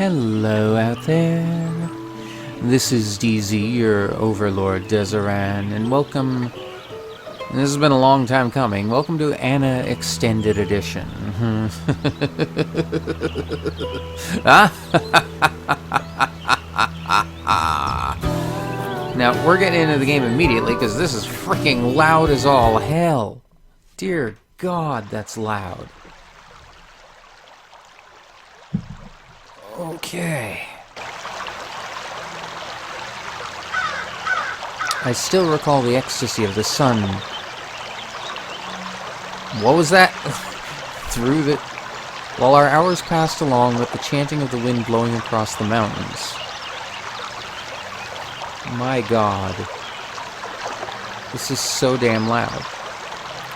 Hello out there. This is DZ, your overlord Dezeran, and welcome. And this has been a long time coming. Welcome to Anna Extended Edition. Now, we're getting into the game immediately because this is freaking loud as all hell. Dear God, that's loud. Okay. I still recall the ecstasy of the sun. What was that? While our hours passed along with the chanting of the wind blowing across the mountains. My God. This is so damn loud.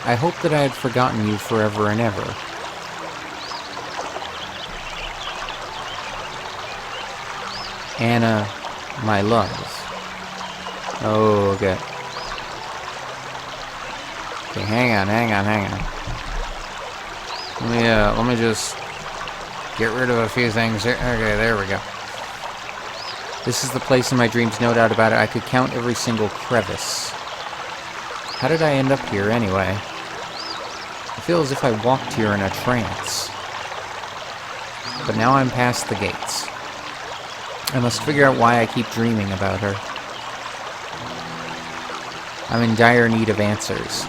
I hope that I had forgotten you forever and ever. Anna, my love. Oh, okay. Okay, hang on. Let me just get rid of a few things here. Okay, there we go. This is the place in my dreams, no doubt about it. I could count every single crevice. How did I end up here, anyway? I feel as if I walked here in a trance. But now I'm past the gates. I must figure out why I keep dreaming about her. I'm in dire need of answers.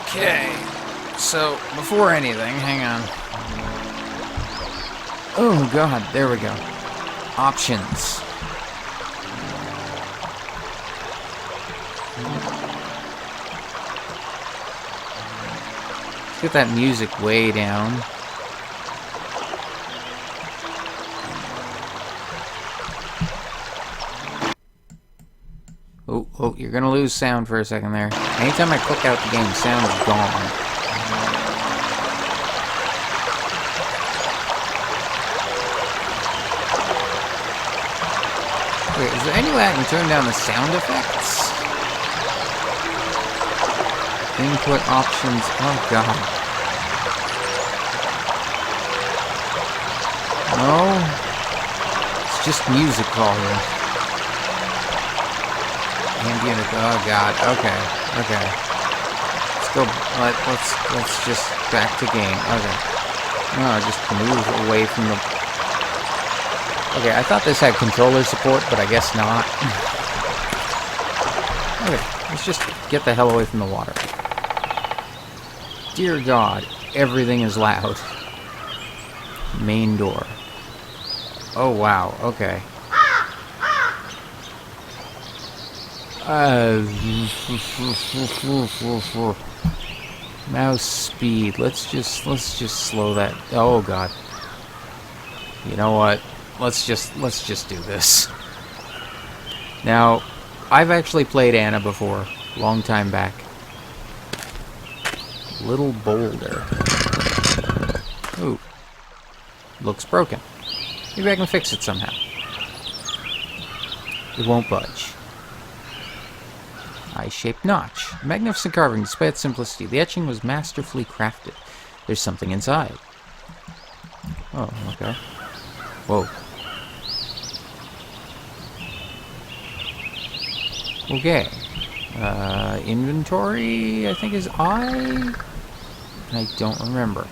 Okay, so before anything, hang on. Oh God, there we go. Options. Let's get that music way down. Oh, you're gonna lose sound for a second there. Anytime I click out the game, sound is gone. Wait, is there any way I can turn down the sound effects? Input options, oh God. No? It's just music volume. Ambient, oh God, okay. Let's go, let's just back to game, okay. No, just move away from the... Okay, I thought this had controller support, but I guess not. Okay, let's just get the hell away from the water. Dear God, everything is loud. Main door. Oh wow, okay. Mouse speed. Let's just slow that. Oh God. You know what? Let's just do this. Now, I've actually played Anna before, long time back. Little boulder. Ooh. Looks broken. Maybe I can fix it somehow. It won't budge. Eye-shaped notch. A magnificent carving, despite its simplicity. The etching was masterfully crafted. There's something inside. Oh, okay. Whoa. Okay. Inventory, I think is I don't remember.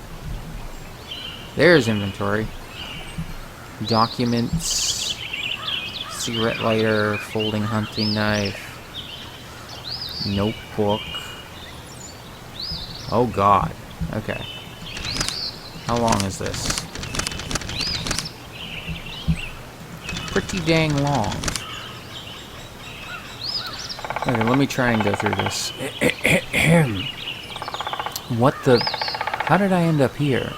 There's inventory. Documents. Cigarette lighter. Folding hunting knife. Notebook. Oh God. Okay. How long is this? Pretty dang long. Okay, let me try and go through this. What the... How did I end up here?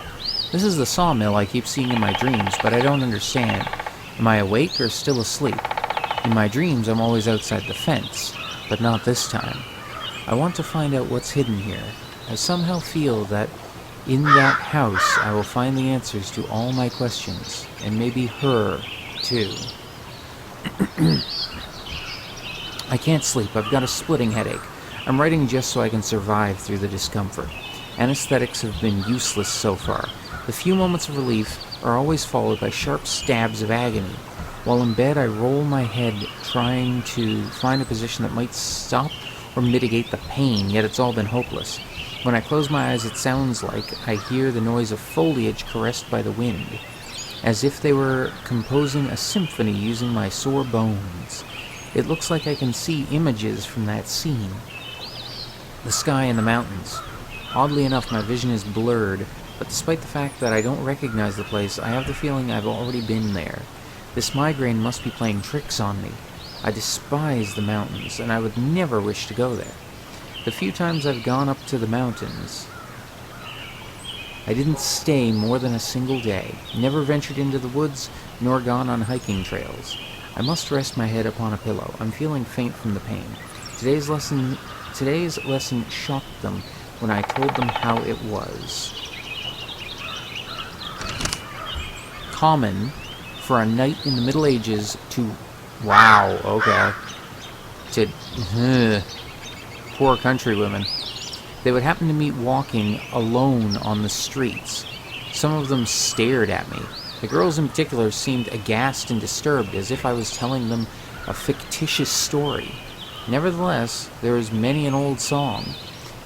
This is the sawmill I keep seeing in my dreams, but I don't understand. Am I awake or still asleep? In my dreams, I'm always outside the fence. But not this time. I want to find out what's hidden here. I somehow feel that in that house I will find the answers to all my questions, and maybe her, too. I can't sleep. I've got a splitting headache. I'm writing just so I can survive through the discomfort. Anesthetics have been useless so far. The few moments of relief are always followed by sharp stabs of agony. While in bed, I roll my head, trying to find a position that might stop or mitigate the pain, yet it's all been hopeless. When I close my eyes, it sounds like I hear the noise of foliage caressed by the wind, as if they were composing a symphony using my sore bones. It looks like I can see images from that scene. The sky and the mountains. Oddly enough, my vision is blurred, but despite the fact that I don't recognize the place, I have the feeling I've already been there. This migraine must be playing tricks on me. I despise the mountains, and I would never wish to go there. The few times I've gone up to the mountains, I didn't stay more than a single day, never ventured into the woods, nor gone on hiking trails. I must rest my head upon a pillow. I'm feeling faint from the pain. Today's lesson shocked them when I told them how it was common for a knight in the Middle Ages to... Wow, okay. Poor countrywomen. They would happen to meet walking alone on the streets. Some of them stared at me. The girls in particular seemed aghast and disturbed, as if I was telling them a fictitious story. Nevertheless, there is many an old song,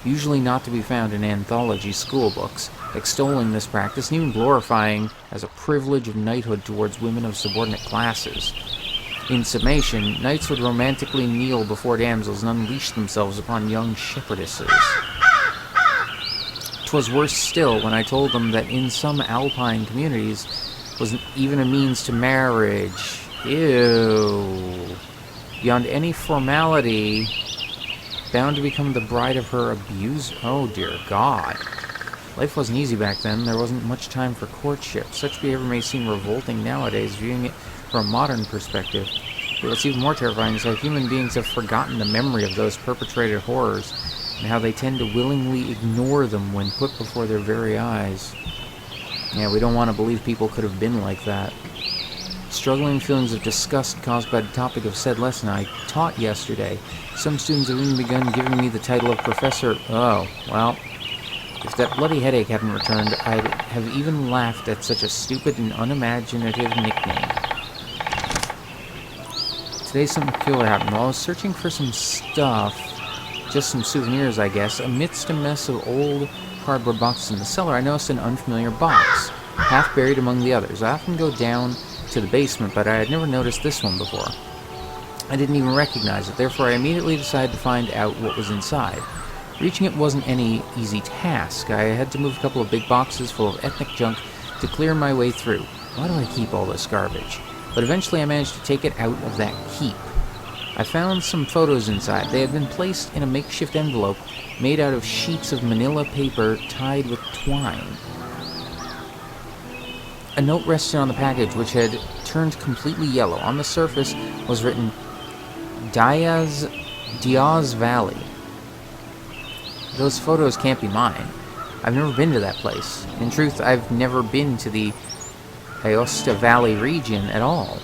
usually not to be found in anthology schoolbooks, extolling this practice and even glorifying as a privilege of knighthood towards women of subordinate classes. In summation, knights would romantically kneel before damsels and unleash themselves upon young shepherdesses. 'Twas worse still when I told them that in some alpine communities was even a means to marriage. Ew. Beyond any formality, bound to become the bride of her abuser. Oh dear God. Life wasn't easy back then. There wasn't much time for courtship. Such behavior may seem revolting nowadays, viewing it from a modern perspective. But what's even more terrifying is how human beings have forgotten the memory of those perpetrated horrors, and how they tend to willingly ignore them when put before their very eyes. Yeah, we don't want to believe people could have been like that. Struggling feelings of disgust caused by the topic of said lesson I taught yesterday. Some students have even begun giving me the title of Professor... Oh, well... If that bloody headache hadn't returned, I'd have even laughed at such a stupid and unimaginative nickname. Today something peculiar happened. While I was searching for some stuff, just some souvenirs I guess, amidst a mess of old cardboard boxes in the cellar, I noticed an unfamiliar box, half buried among the others. I often go down to the basement, but I had never noticed this one before. I didn't even recognize it, therefore I immediately decided to find out what was inside. Reaching it wasn't any easy task. I had to move a couple of big boxes full of ethnic junk to clear my way through. Why do I keep all this garbage? But eventually I managed to take it out of that heap. I found some photos inside. They had been placed in a makeshift envelope made out of sheets of manila paper tied with twine. A note rested on the package, which had turned completely yellow. On the surface was written, Diaz Valley. Those photos can't be mine. I've never been to that place. In truth, I've never been to the Aosta Valley region at all.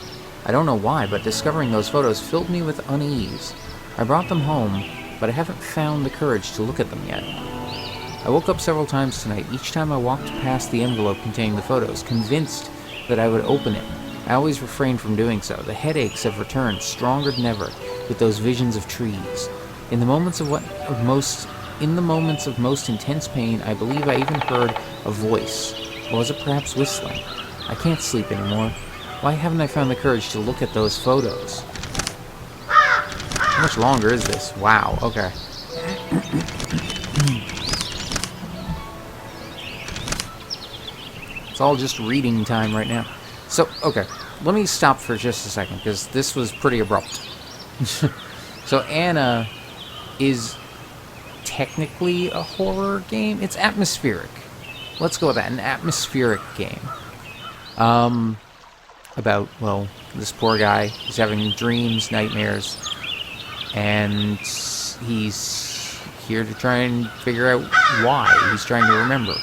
I don't know why, but discovering those photos filled me with unease. I brought them home, but I haven't found the courage to look at them yet. I woke up several times tonight, each time I walked past the envelope containing the photos, convinced that I would open it. I always refrain from doing so. The headaches have returned, stronger than ever, with those visions of trees. In the moments of most intense pain, I believe I even heard a voice. Was it perhaps whistling? I can't sleep anymore. Why haven't I found the courage to look at those photos? How much longer is this? Wow, okay. It's all just reading time right now. So, okay, let me stop for just a second, because this was pretty abrupt. So Anna is technically a horror game. It's atmospheric. Let's go with that. An atmospheric game. About, well, this poor guy. He's having dreams, nightmares, and he's here to try and figure out why. He's trying to remember.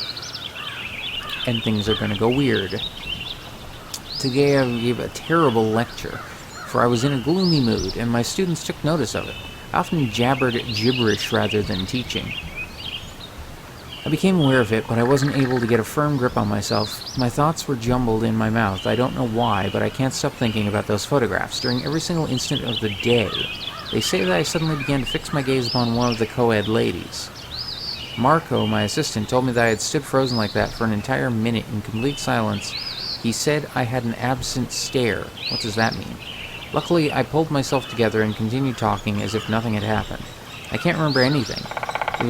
And things are going to go weird. Today I gave a terrible lecture, for I was in a gloomy mood, and my students took notice of it. I often jabbered gibberish rather than teaching. I became aware of it, but I wasn't able to get a firm grip on myself. My thoughts were jumbled in my mouth. I don't know why, but I can't stop thinking about those photographs during every single instant of the day. They say that I suddenly began to fix my gaze upon one of the co-ed ladies. Marco, my assistant, told me that I had stood frozen like that for an entire minute in complete silence. He said I had an absent stare. What does that mean? Luckily, I pulled myself together and continued talking as if nothing had happened. I can't remember anything. It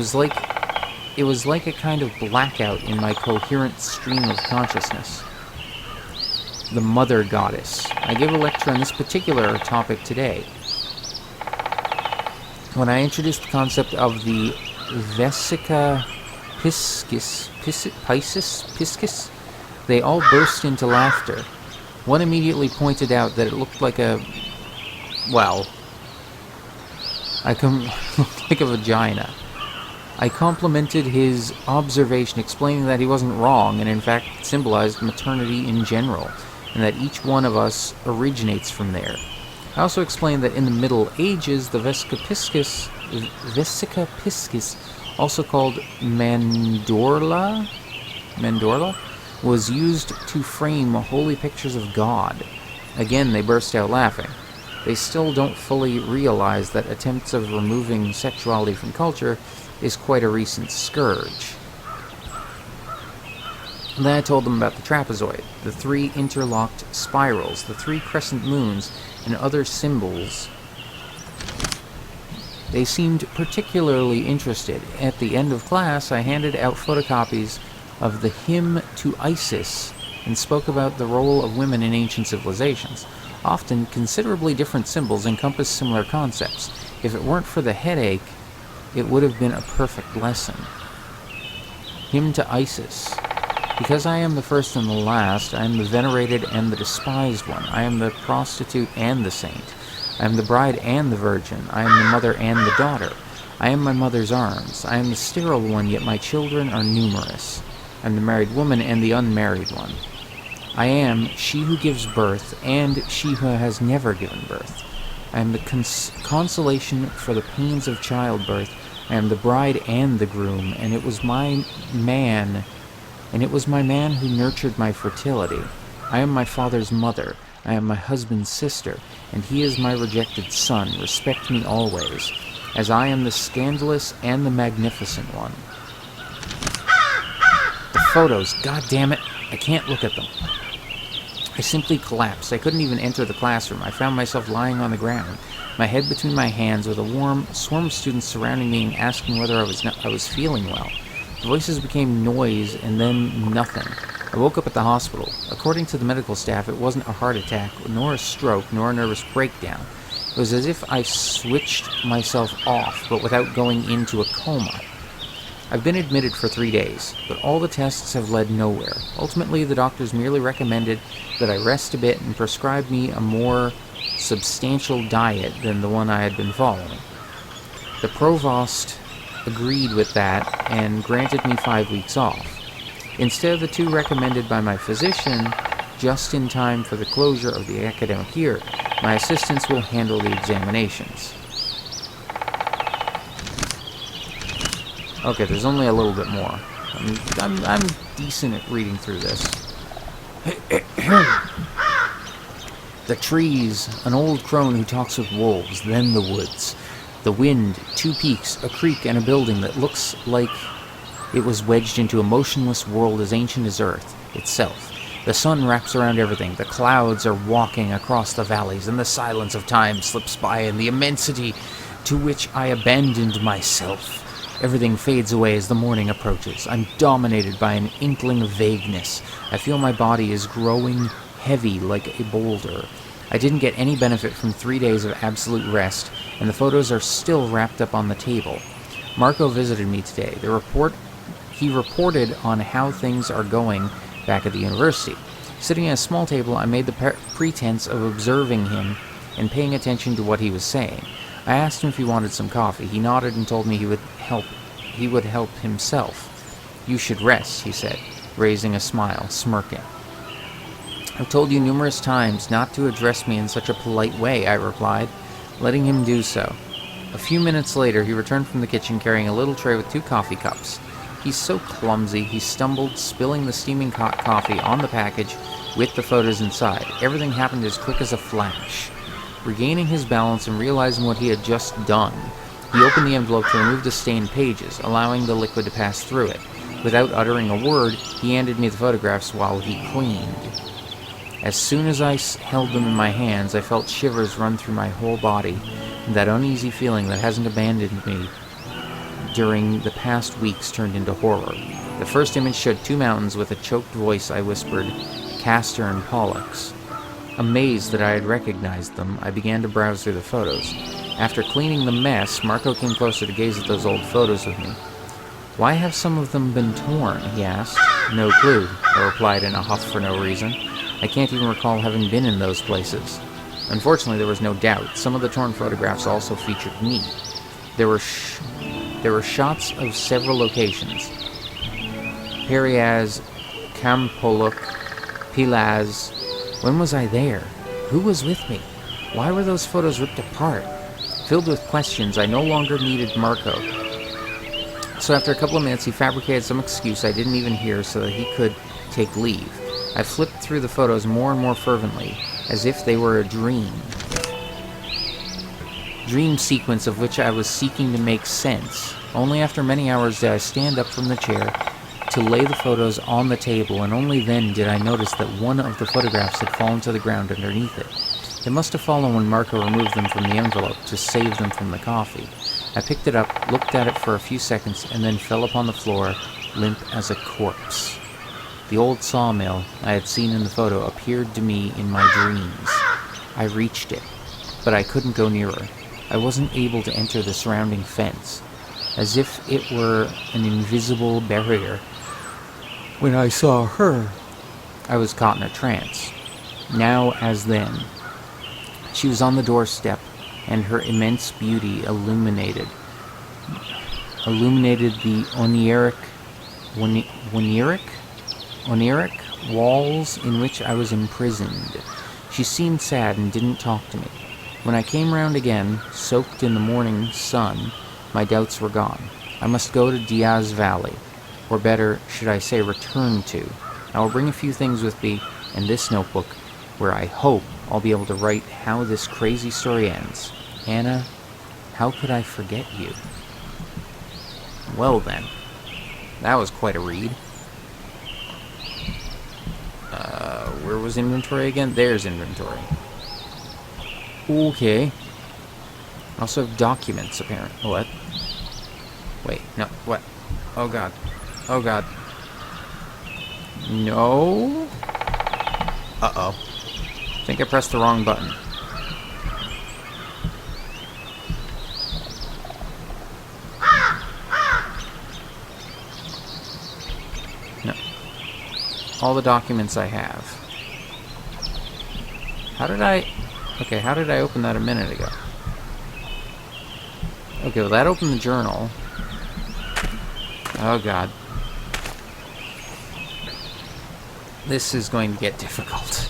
was like a kind of blackout in my coherent stream of consciousness. The Mother Goddess. I gave a lecture on this particular topic today. When I introduced the concept of the Vesica Piscis, they all burst into laughter. One immediately pointed out that it looked like looked like a vagina. I complimented his observation, explaining that he wasn't wrong, and in fact symbolized maternity in general, and that each one of us originates from there. I also explained that in the Middle Ages, the Vesica Piscis, also called mandorla, was used to frame holy pictures of God. Again, they burst out laughing. They still don't fully realize that attempts of removing sexuality from culture is quite a recent scourge. And then I told them about the trapezoid, the 3 interlocked spirals, the 3 crescent moons, and other symbols. They seemed particularly interested. At the end of class, I handed out photocopies of the Hymn to Isis and spoke about the role of women in ancient civilizations. Often, considerably different symbols encompass similar concepts. If it weren't for the headache, it would have been a perfect lesson. Hymn to Isis. Because I am the first and the last, I am the venerated and the despised one. I am the prostitute and the saint. I am the bride and the virgin. I am the mother and the daughter. I am my mother's arms. I am the sterile one, yet my children are numerous. I am the married woman and the unmarried one. I am she who gives birth and she who has never given birth. I am the consolation for the pains of childbirth. I am the bride and the groom, and it was my man who nurtured my fertility. I am my father's mother. I am my husband's sister, and he is my rejected son. Respect me always, as I am the scandalous and the magnificent one. The photos, god damn it, I can't look at them. I simply collapsed. I couldn't even enter the classroom. I found myself lying on the ground, my head between my hands, with a warm swarm of students surrounding me and asking whether I was feeling well. The voices became noise and then nothing. I woke up at the hospital. According to the medical staff, it wasn't a heart attack, nor a stroke, nor a nervous breakdown. It was as if I switched myself off, but without going into a coma. I've been admitted for 3 days, but all the tests have led nowhere. Ultimately, the doctors merely recommended that I rest a bit and prescribed me a more substantial diet than the one I had been following. The provost agreed with that and granted me 5 weeks off. Instead of the 2 recommended by my physician, just in time for the closure of the academic year, my assistants will handle the examinations. Okay, there's only a little bit more. I'm decent at reading through this. The trees, an old crone who talks with wolves, then the woods. The wind, 2 peaks, a creek, and a building that looks like it was wedged into a motionless world as ancient as Earth itself. The sun wraps around everything. The clouds are walking across the valleys, and the silence of time slips by in the immensity to which I abandoned myself. Everything fades away as the morning approaches. I'm dominated by an inkling of vagueness. I feel my body is growing heavy like a boulder. I didn't get any benefit from 3 days of absolute rest, and the photos are still wrapped up on the table. Marco visited me today. He reported on how things are going back at the university. Sitting at a small table, I made the pretense of observing him and paying attention to what he was saying. I asked him if he wanted some coffee. He nodded and told me he would help himself. You should rest, he said, raising a smile, smirking. I've told you numerous times not to address me in such a polite way, I replied, letting him do so. A few minutes later, he returned from the kitchen carrying a little tray with 2 coffee cups. He's so clumsy, he stumbled, spilling the steaming hot coffee on the package with the photos inside. Everything happened as quick as a flash. Regaining his balance and realizing what he had just done, he opened the envelope to remove the stained pages, allowing the liquid to pass through it. Without uttering a word, he handed me the photographs while he cleaned. As soon as I held them in my hands, I felt shivers run through my whole body, and that uneasy feeling that hasn't abandoned me during the past weeks turned into horror. The first image showed two mountains. With a choked voice, I whispered, "Castor and Pollux." Amazed that I had recognized them, I began to browse through the photos. After cleaning the mess, Marco came closer to gaze at those old photos with me. "Why have some of them been torn?" he asked. "No clue," I replied in a huff for no reason. I can't even recall having been in those places. Unfortunately, there was no doubt. Some of the torn photographs also featured me. There were shots of several locations. Periaz, Campoluk, Pilaz. When was I there? Who was with me? Why were those photos ripped apart? Filled with questions, I no longer needed Marco. So after a couple of minutes, he fabricated some excuse I didn't even hear so that he could take leave. I flipped through the photos more and more fervently, as if they were a dream sequence of which I was seeking to make sense. Only after many hours did I stand up from the chair to lay the photos on the table, and only then did I notice that one of the photographs had fallen to the ground underneath it. It must have fallen when Marco removed them from the envelope to save them from the coffee. I picked it up, looked at it for a few seconds, and then fell upon the floor, limp as a corpse. The old sawmill I had seen in the photo appeared to me in my dreams. I reached it, but I couldn't go nearer. I wasn't able to enter the surrounding fence, as if it were an invisible barrier. When I saw her, I was caught in a trance. Now as then. She was on the doorstep, and her immense beauty illuminated the oniric walls in which I was imprisoned. She seemed sad and didn't talk to me. When I came round again, soaked in the morning sun, my doubts were gone. I must go to Diaz Valley, or better, should I say, return to. I will bring a few things with me, and this notebook, where I hope I'll be able to write how this crazy story ends. Anna, how could I forget you? Well then, that was quite a read. Where was inventory again? There's inventory. Okay. I also have documents, apparently. What? Wait, no, what? Oh god. Oh god. No? Uh-oh. I think I pressed the wrong button. No. All the documents I have. How did I... Okay, how did I open that a minute ago? Okay, well that opened the journal. Oh god. This is going to get difficult.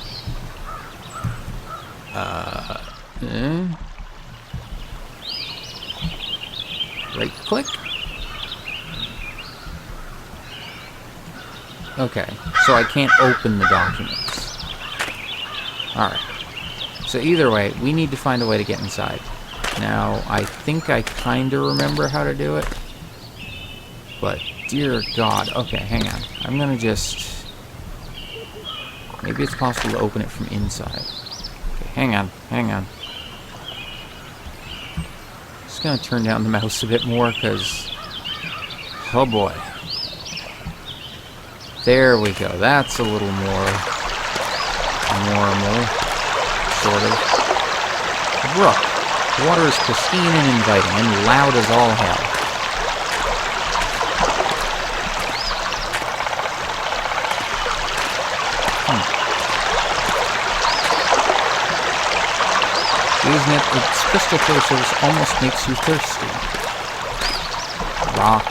Right click? Okay, so I can't open the documents. Alright. So either way, we need to find a way to get inside. Now, I think I kinda remember how to do it. But, dear God. Okay, hang on. I'm gonna just... Maybe it's possible to open it from inside. Okay, hang on. Just gonna turn down the mouse a bit more, because... Oh boy. There we go. That's a little more... normal. Sort of. Brook. The water is pristine and inviting, and loud as all hell. Isn't it? Its crystal clear surface almost makes you thirsty. Rock.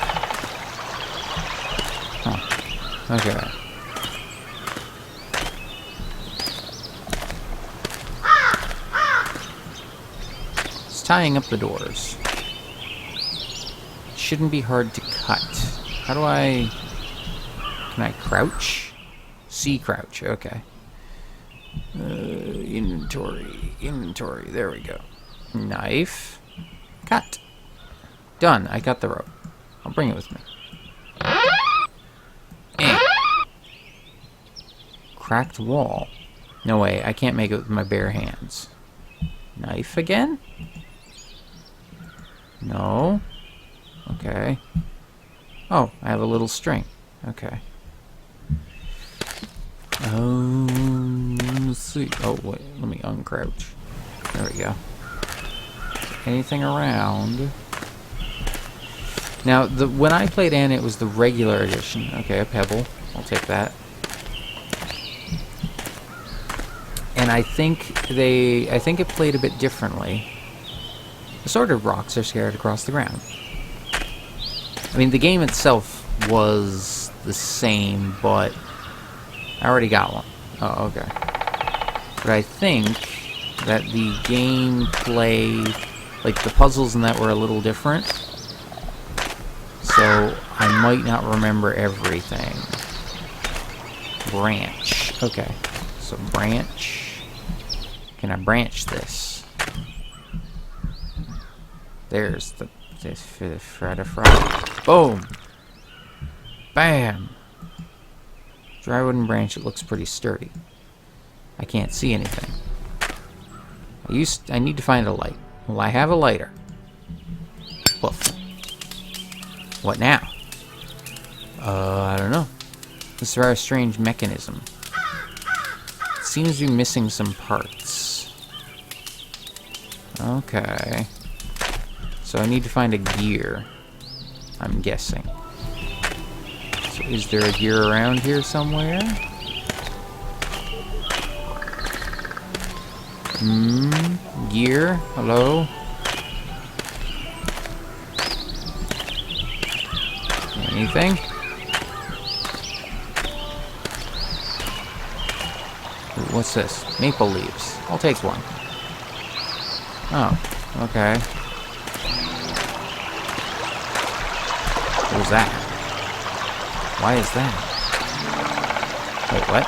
Huh. Okay. It's tying up the doors. It shouldn't be hard to cut. How do I... Can I crouch? C crouch, okay. Inventory, there we go. Knife. Cut. Done, I got the rope. I'll bring it with me. Cracked wall. No way, I can't make it with my bare hands. Knife again? No. Okay. Oh, I have a little string. Okay. Let's see. Oh, wait, let me uncrouch. There we go. Anything around? Now, when I played Anna, it was the regular edition. Okay, a pebble. I'll take that. And I think it played a bit differently. Assorted rocks are scattered across the ground. I mean, the game itself was the same, but I already got one. Oh, okay. But I think that the gameplay, like the puzzles and that, were a little different. So I might not remember everything. Branch. Okay. So branch. Can I branch this? There's the Fredify. Boom! Bam! Dry wooden branch, it looks pretty sturdy. I can't see anything. I need to find a light. Well, I have a lighter. Woof. What now? I don't know. This is a very strange mechanism. It seems to be missing some parts. Okay. So I need to find a gear, I'm guessing. So is there a gear around here somewhere? Gear? Hello? Anything? What's this? Maple leaves. I'll take one. Oh, okay. What was that? Why is that? Wait, what?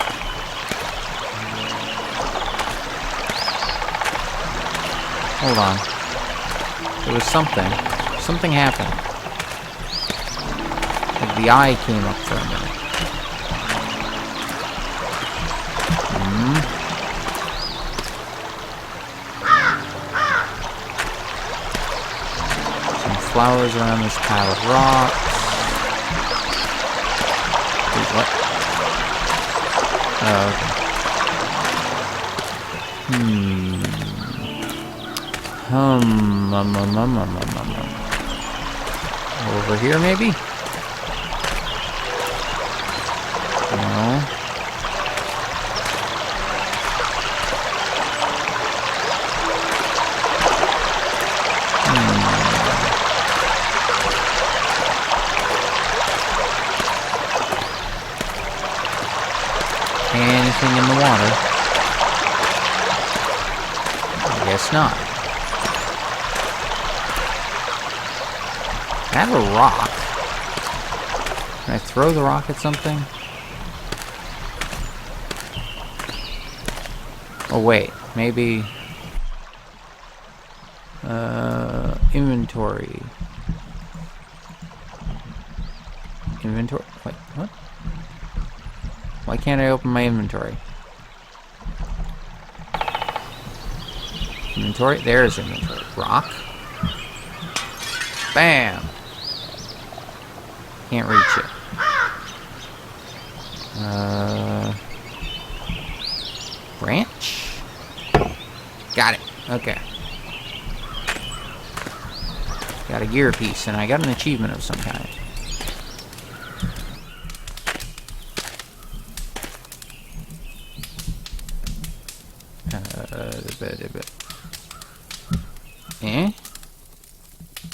Hold on. There was something. Something happened. Like the eye came up for a minute. Some flowers around this pile of rocks. Wait, what? Oh, okay. Over here, maybe? No. Anything in the water? I guess not. I have a rock. Can I throw the rock at something? Oh wait, maybe... inventory. Inventory? Wait, what? Why can't I open my inventory? Inventory? There's inventory. Rock. Bam! Can't reach it. Branch? Got it. Okay. Got a gear piece, and I got an achievement of some kind.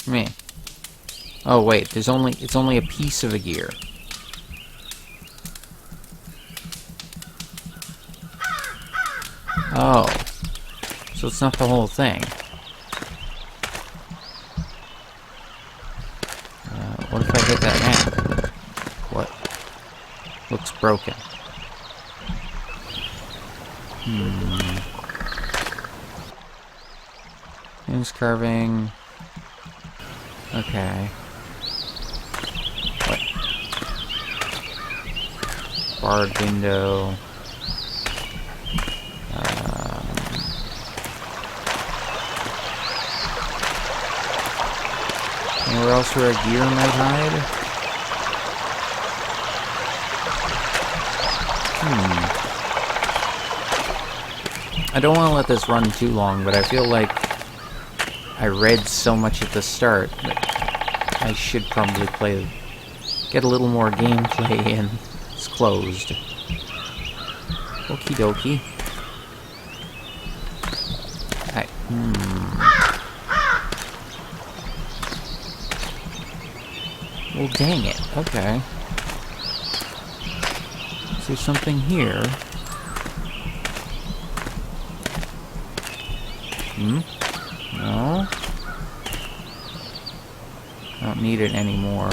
Meh. Oh wait, it's only a piece of a gear. Oh. So it's not the whole thing. What if I hit that now? broken. Names carving. Okay. What? Barred window. Anywhere else where a gear might hide? I don't want to let this run too long, but I feel like I read so much at the start that I should probably get a little more gameplay in. It's closed. Okie dokie. Well, dang it. Okay. Is there something here? No. I don't need it anymore.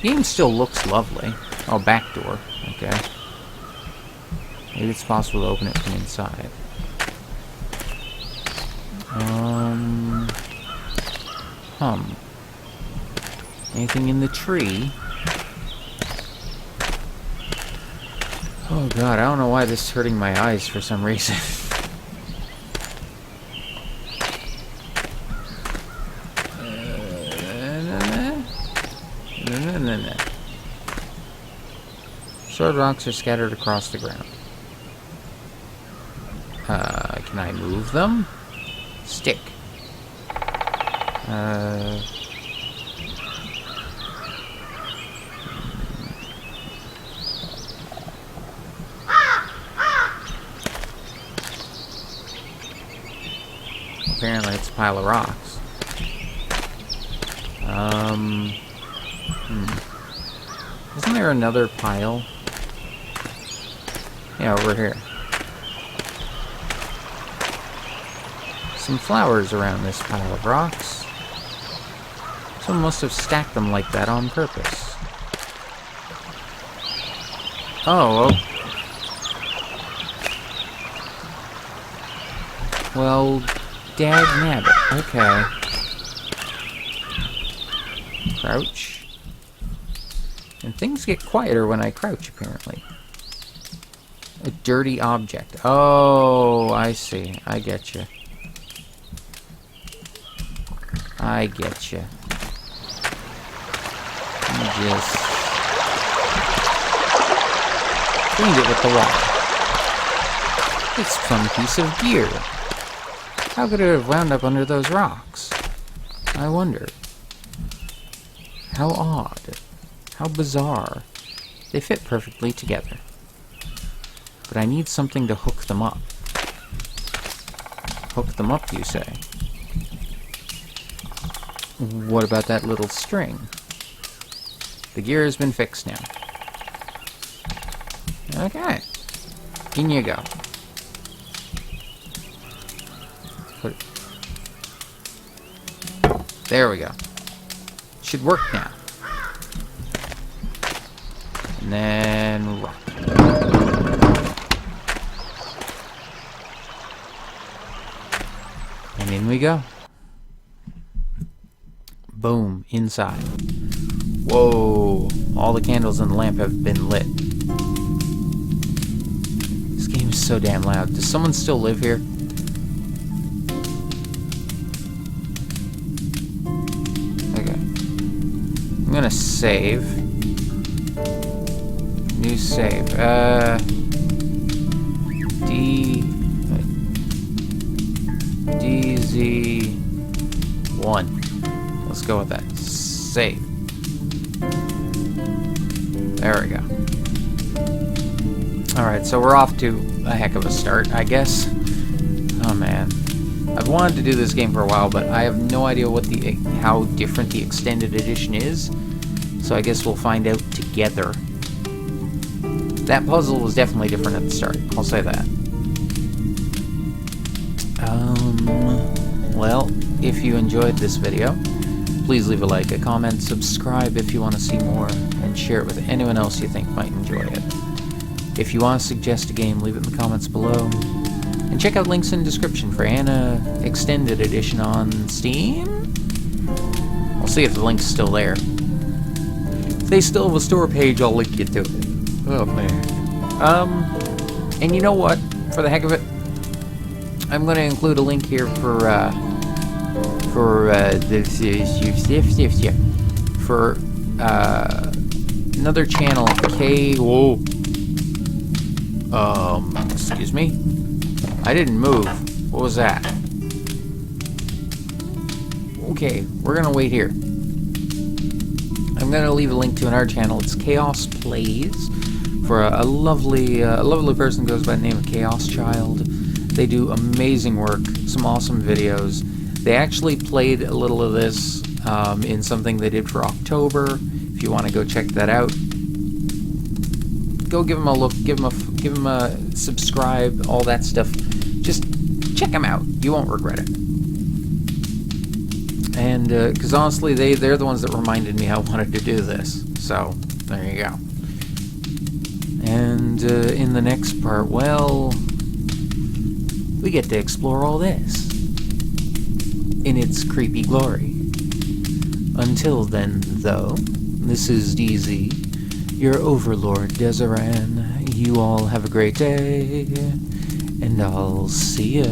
The game still looks lovely. Oh, back door. Okay. Maybe it's possible to open it from inside. Anything in the tree? Oh god, I don't know why this is hurting my eyes for some reason. Sword rocks are scattered across the ground. Can I move them? Stick. Apparently it's a pile of rocks. Isn't there another pile? Yeah, over here. Some flowers around this pile of rocks. Someone must have stacked them like that on purpose. Oh, well, dag-nabbit. Okay. Crouch. And things get quieter when I crouch, apparently. A dirty object. Oh, I see. I get you. I get you. Just cleaned it with the water. It's some piece of gear. How could it have wound up under those rocks? I wonder. How odd. How bizarre. They fit perfectly together. But I need something to hook them up. Hook them up, you say? What about that little string? The gear has been fixed now. Okay. In you go. Put it. There we go. Should work now. And then rock. And in we go. Boom, inside. Whoa, all the candles in the lamp have been lit. This game is so damn loud. Does someone still live here? Okay. I'm gonna save. New save. DZ1. Let's go with that. Save. There we go. Alright, so we're off to a heck of a start, I guess. Oh man. I've wanted to do this game for a while, but I have no idea what how different the extended edition is. So I guess we'll find out together. That puzzle was definitely different at the start, I'll say that. Well, if you enjoyed this video, please leave a like, a comment, subscribe if you want to see more, and share it with anyone else you think might enjoy it. If you want to suggest a game, leave it in the comments below. And check out links in the description for Anna Extended Edition on Steam. I'll see if the link's still there. If they still have a store page, I'll link you to it. Oh, man. And you know what? For the heck of it, I'm going to include a link here for another channel, excuse me? I didn't move. What was that? Okay, we're gonna wait here. I'm gonna leave a link to another channel. It's Chaos Plays, for a lovely person who goes by the name of Chaos Child. They do amazing work, some awesome videos. They actually played a little of this in something they did for October. If you want to go check that out, go give them a look, give them a subscribe, all that stuff. Just check them out. You won't regret it. And because honestly, they're the ones that reminded me I wanted to do this. So there you go. And in the next part, well, we get to explore all this in its creepy glory. Until then, though, this is DZ, your overlord Dezeran. You all have a great day, and I'll see ya.